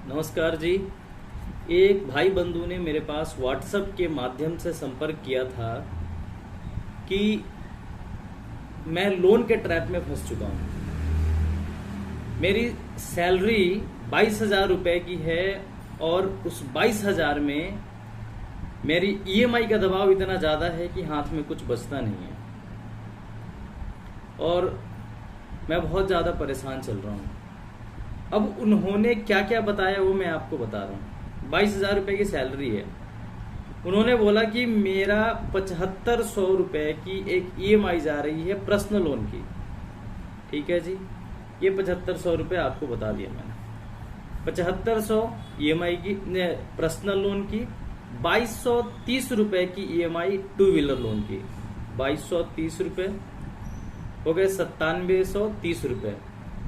नमस्कार जी। एक भाई बंधु ने मेरे पास व्हाट्सएप के माध्यम से संपर्क किया था कि मैं लोन के ट्रैप में फंस चुका हूँ। मेरी सैलरी 22,000 रुपये की है और उस 22,000 में मेरी ईएमआई का दबाव इतना ज़्यादा है कि हाथ में कुछ बचता नहीं है और मैं बहुत ज़्यादा परेशान चल रहा हूँ। अब उन्होंने क्या क्या बताया वो मैं आपको बता रहा हूँ। 22,000 रुपये की सैलरी है। उन्होंने बोला कि मेरा 7,500 रुपये की एक ईएमआई जा रही है पर्सनल लोन की। ठीक है जी, ये 7,500 रुपये आपको बता दिया मैंने। 7,500 ईएमआई की पर्सनल लोन की, 2,230 रुपये की ईएमआई टू व्हीलर लोन की। 2,230 रुपये हो गए 9,730 रुपये।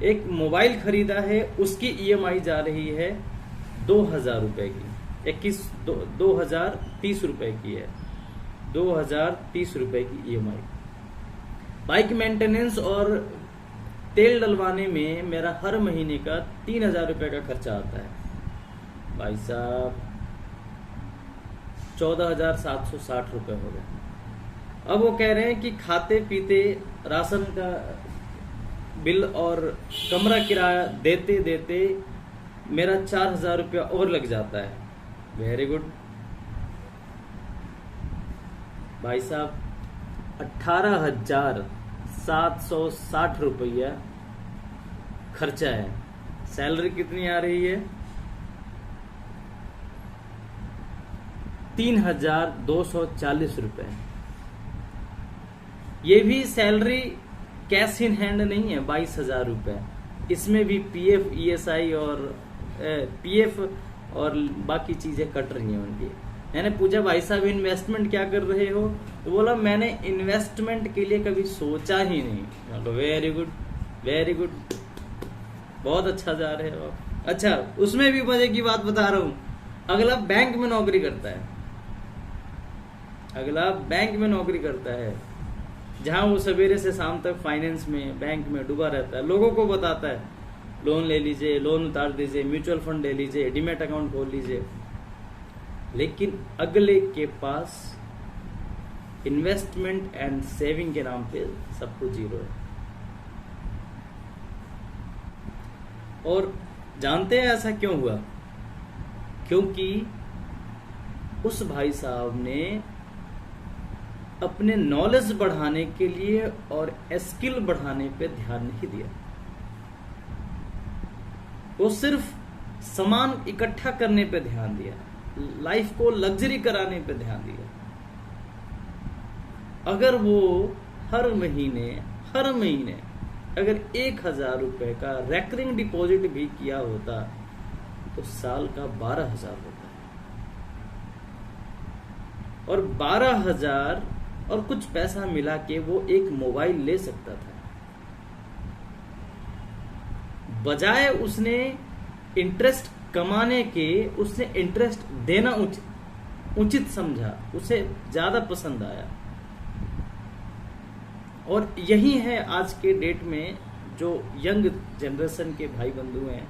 एक मोबाइल खरीदा है, उसकी ईएमआई जा रही है 2,000 रुपये की। 2,030 रुपये की है। 2,030 रुपये की ईएमआई। बाइक मेंटेनेंस और तेल डलवाने में मेरा हर महीने का 3,000 रुपये का खर्चा आता है। भाई साहब 14,760 रुपये हो गए। अब वो कह रहे हैं कि खाते पीते राशन का बिल और कमरा किराया देते देते मेरा 4,000 रुपया और लग जाता है। वेरी गुड भाई साहब, 18,760 रुपया खर्चा है। सैलरी कितनी आ रही है? 3,240 रुपये। ये भी सैलरी कैश इन हैंड नहीं है। 22,000 रुपये, इसमें भी पीएफ ईएसआई और पीएफ और बाकी चीजें कट रही हैं उनकी। मैंने पूछा भाई साहब इन्वेस्टमेंट क्या कर रहे हो? तो बोला मैंने इन्वेस्टमेंट के लिए कभी सोचा ही नहीं। वेरी गुड वेरी गुड, बहुत अच्छा जा रहे हो आप। अच्छा, उसमें भी मजे की बात बता रहा हूं। अगला बैंक में नौकरी करता है। अगला बैंक में नौकरी करता है, जहां वो सवेरे से शाम तक फाइनेंस में बैंक में डूबा रहता है। लोगों को बताता है लोन ले लीजिए, लोन उतार दीजिए, म्यूचुअल फंड ले लीजिए, डीमैट अकाउंट खोल लीजिए। लेकिन अगले के पास इन्वेस्टमेंट एंड सेविंग के नाम पे सब कुछ जीरो है। और जानते हैं ऐसा क्यों हुआ? क्योंकि उस भाई साहब ने अपने नॉलेज बढ़ाने के लिए और स्किल बढ़ाने पे ध्यान नहीं दिया। वो सिर्फ सामान इकट्ठा करने पे ध्यान दिया, लाइफ को लग्जरी कराने पे ध्यान दिया। अगर वो हर महीने अगर 1,000 रुपए का रेकरिंग डिपॉजिट भी किया होता तो साल का 12,000 होता है। और 12,000 और कुछ पैसा मिला के वो एक मोबाइल ले सकता था। बजाय उसने इंटरेस्ट कमाने के, उसने इंटरेस्ट देना उचित समझा, उसे ज्यादा पसंद आया। और यही है आज के डेट में जो यंग जनरेशन के भाई बंधु हैं,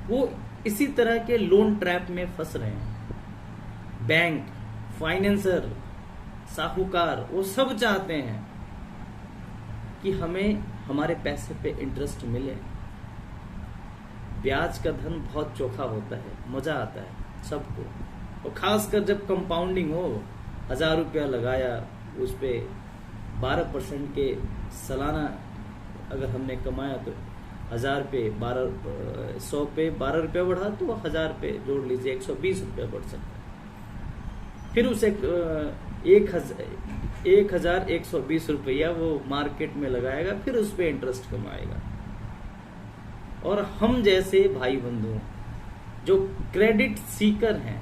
वो इसी तरह के लोन ट्रैप में फंस रहे हैं। बैंक, फाइनेंसर, साहूकार, वो सब चाहते हैं कि हमें हमारे पैसे पे इंटरेस्ट मिले। ब्याज का धन बहुत चोखा होता है, मजा आता है सबको। और खासकर जब कंपाउंडिंग हो, 1,000 रुपया लगाया, उस पे 12% के सालाना अगर हमने कमाया तो 1,000 पे 100 पे 12 रुपया बढ़ा तो 1,000 पे जोड़ लीजिए 120 रुपया बढ़ सकता है। फिर उसे 1,120 रुपया वो मार्केट में लगाएगा, फिर उस पर इंटरेस्ट कमाएगा। और हम जैसे भाई बंधु जो क्रेडिट सीकर हैं,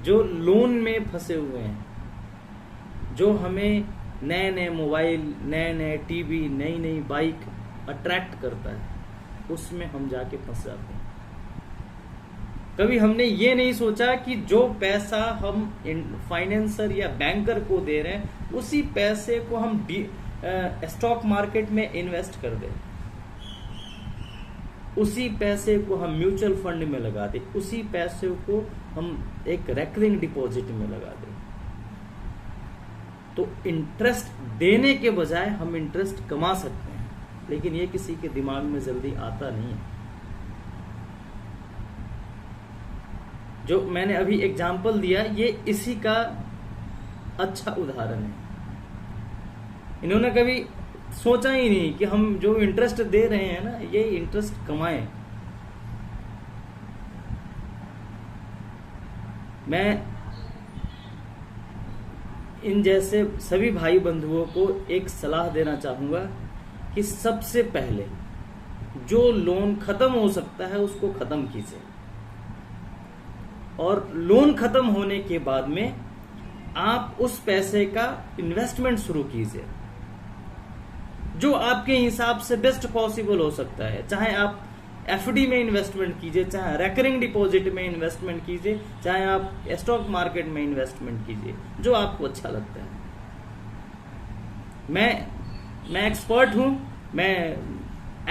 जो लोन में फंसे हुए हैं, जो हमें नए नए मोबाइल, नए नए टीवी, नई नई बाइक अट्रैक्ट करता है, उसमें हम जाके फंस जाते हैं। कभी हमने ये नहीं सोचा कि जो पैसा हम फाइनेंसर या बैंकर को दे रहे हैं, उसी पैसे को हम स्टॉक मार्केट में इन्वेस्ट कर दें। उसी पैसे को हम म्यूचुअल फंड में लगा दें, उसी पैसे को हम एक रेकरिंग डिपॉजिट में लगा दें, तो इंटरेस्ट देने के बजाय हम इंटरेस्ट कमा सकते हैं। लेकिन ये किसी के दिमाग में जल्दी आता नहीं है। जो मैंने अभी एग्जाम्पल दिया, ये इसी का अच्छा उदाहरण है। इन्होंने कभी सोचा ही नहीं कि हम जो इंटरेस्ट दे रहे हैं ना, ये इंटरेस्ट कमाएं। मैं इन जैसे सभी भाई बंधुओं को एक सलाह देना चाहूंगा कि सबसे पहले जो लोन खत्म हो सकता है उसको खत्म कीजिए, और लोन खत्म होने के बाद में आप उस पैसे का इन्वेस्टमेंट शुरू कीजिए जो आपके हिसाब से बेस्ट पॉसिबल हो सकता है। चाहे आप एफडी में इन्वेस्टमेंट कीजिए, चाहे रेकरिंग डिपॉजिट में इन्वेस्टमेंट कीजिए, चाहे आप स्टॉक मार्केट में इन्वेस्टमेंट कीजिए, जो आपको अच्छा लगता है। मैं एक्सपर्ट हूं, मैं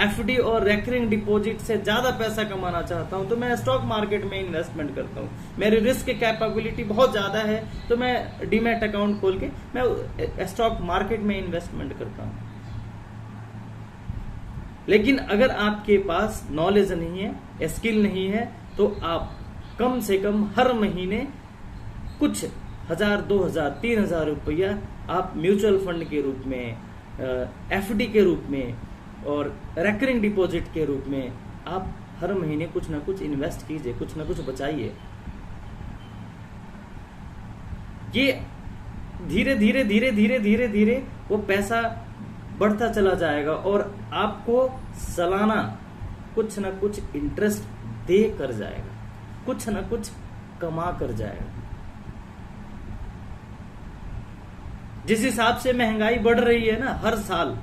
एफडी और रेकरिंग डिपॉजिट से ज्यादा पैसा कमाना चाहता हूं तो मैं स्टॉक मार्केट में इन्वेस्टमेंट करता हूं। मेरी रिस्क कैपेबिलिटी बहुत ज्यादा है तो मैं डीमैट अकाउंट खोल के मैं स्टॉक मार्केट में इन्वेस्टमेंट करता हूं। लेकिन अगर आपके पास नॉलेज नहीं है, स्किल नहीं है, तो आप कम से कम हर महीने कुछ 1000, 2000, 3000 रुपया आप म्यूचुअल फंड के रूप में, एफडी के रूप में और रेकरिंग डिपॉजिट के रूप में आप हर महीने कुछ ना कुछ इन्वेस्ट कीजिए, कुछ ना कुछ बचाइए। ये धीरे धीरे धीरे धीरे धीरे धीरे वो पैसा बढ़ता चला जाएगा और आपको सालाना कुछ ना कुछ इंटरेस्ट दे कर जाएगा, कुछ ना कुछ कमा कर जाएगा। जिस हिसाब से महंगाई बढ़ रही है ना, हर साल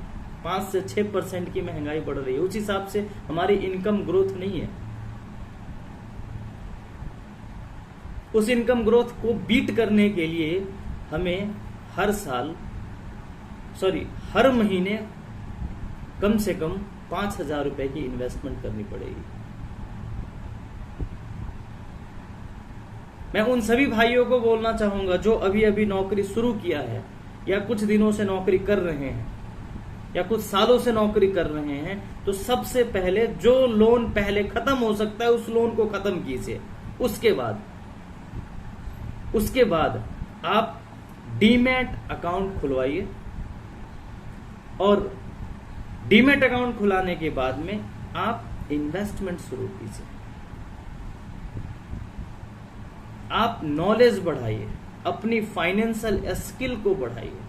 5 से 6% की महंगाई बढ़ रही है, उस हिसाब से हमारी इनकम ग्रोथ नहीं है। उस इनकम ग्रोथ को बीट करने के लिए हमें हर महीने कम से कम 5000 रुपए की इन्वेस्टमेंट करनी पड़ेगी। मैं उन सभी भाइयों को बोलना चाहूंगा जो अभी अभी नौकरी शुरू किया है, या कुछ दिनों से नौकरी कर रहे हैं, या कुछ सालों से नौकरी कर रहे हैं, तो सबसे पहले जो लोन पहले खत्म हो सकता है उस लोन को खत्म कीजिए। उसके बाद आप डीमैट अकाउंट खुलवाइए, और डीमैट अकाउंट खुलाने के बाद में आप इन्वेस्टमेंट शुरू कीजिए। आप नॉलेज बढ़ाइए, अपनी फाइनेंशियल स्किल को बढ़ाइए।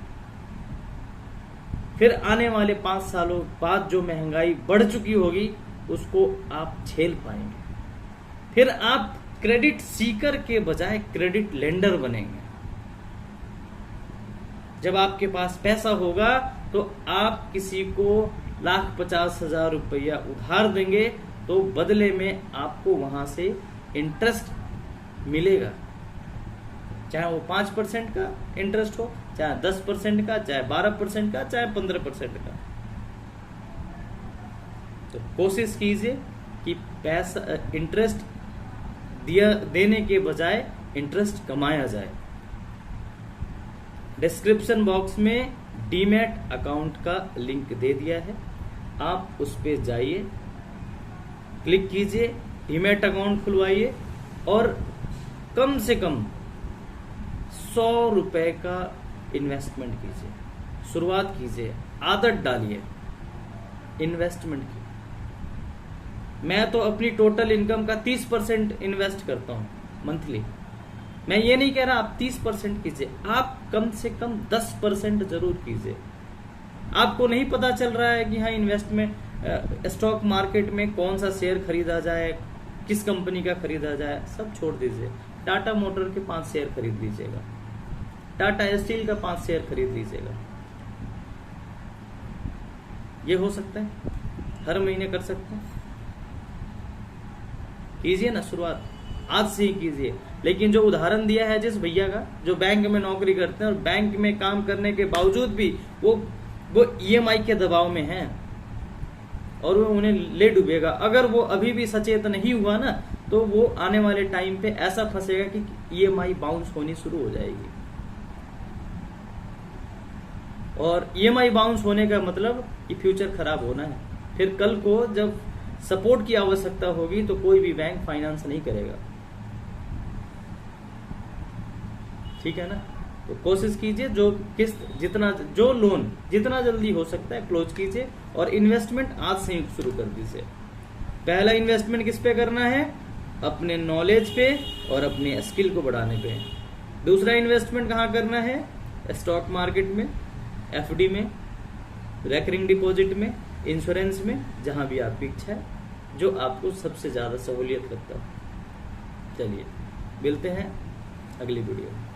फिर आने वाले 5 सालों बाद जो महंगाई बढ़ चुकी होगी उसको आप झेल पाएंगे। फिर आप क्रेडिट सीकर के बजाय क्रेडिट लेंडर बनेंगे। जब आपके पास पैसा होगा तो आप किसी को 1,50,000 रुपया उधार देंगे तो बदले में आपको वहां से इंटरेस्ट मिलेगा, चाहे वो 5% का इंटरेस्ट हो, चाहे 10% का, चाहे 12% का, चाहे 15% का। तो कोशिश कीजिए कि पैसा इंटरेस्ट देने के बजाय इंटरेस्ट कमाया जाए। डिस्क्रिप्शन बॉक्स में डीमैट अकाउंट का लिंक दे दिया है, आप उस पे जाइए, क्लिक कीजिए, डीमैट अकाउंट खुलवाइए और कम से कम 100 रुपए का इन्वेस्टमेंट कीजिए। शुरुआत कीजिए, आदत डालिए इन्वेस्टमेंट की। मैं तो अपनी टोटल इनकम का 30% इन्वेस्ट करता हूं मंथली। मैं ये नहीं कह रहा आप 30% कीजिए, आप कम से कम 10% जरूर कीजिए। आपको नहीं पता चल रहा है कि हाँ इन्वेस्टमेंट स्टॉक मार्केट में कौन सा शेयर खरीदा जाए, किस कंपनी का खरीदा जाए, सब छोड़ दीजिए। टाटा मोटर के 5 शेयर खरीद लीजिएगा, टाटा स्टील का 5 शेयर खरीद लीजिएगा। ये हो सकता है, हर महीने कर सकते हैं। कीजिए ना, शुरुआत आज से ही कीजिए। लेकिन जो उदाहरण दिया है जिस भैया का, जो बैंक में नौकरी करते हैं और बैंक में काम करने के बावजूद भी वो ईएमआई के दबाव में हैं, और वो उन्हें ले डूबेगा। अगर वो अभी भी सचेत नहीं हुआ ना, तो वो आने वाले टाइम पे ऐसा फंसेगा कि ईएमआई बाउंस होनी शुरू हो जाएगी। और ईएमआई बाउंस होने का मतलब कि फ्यूचर खराब होना है। फिर कल को जब सपोर्ट की आवश्यकता होगी तो कोई भी बैंक फाइनेंस नहीं करेगा। ठीक है ना। तो कोशिश कीजिए जो लोन जितना जल्दी हो सकता है क्लोज कीजिए, और इन्वेस्टमेंट आज से ही शुरू कर दीजिए। पहला इन्वेस्टमेंट किस पे करना है? अपने नॉलेज पे और अपने स्किल को बढ़ाने पे। दूसरा इन्वेस्टमेंट कहाँ करना है? स्टॉक मार्केट में, एफडी में, रेकरिंग डिपॉजिट में, इंश्योरेंस में, जहां भी आपकी इच्छा है, जो आपको सबसे ज्यादा सहूलियत लगता है। चलिए मिलते हैं अगली वीडियो में।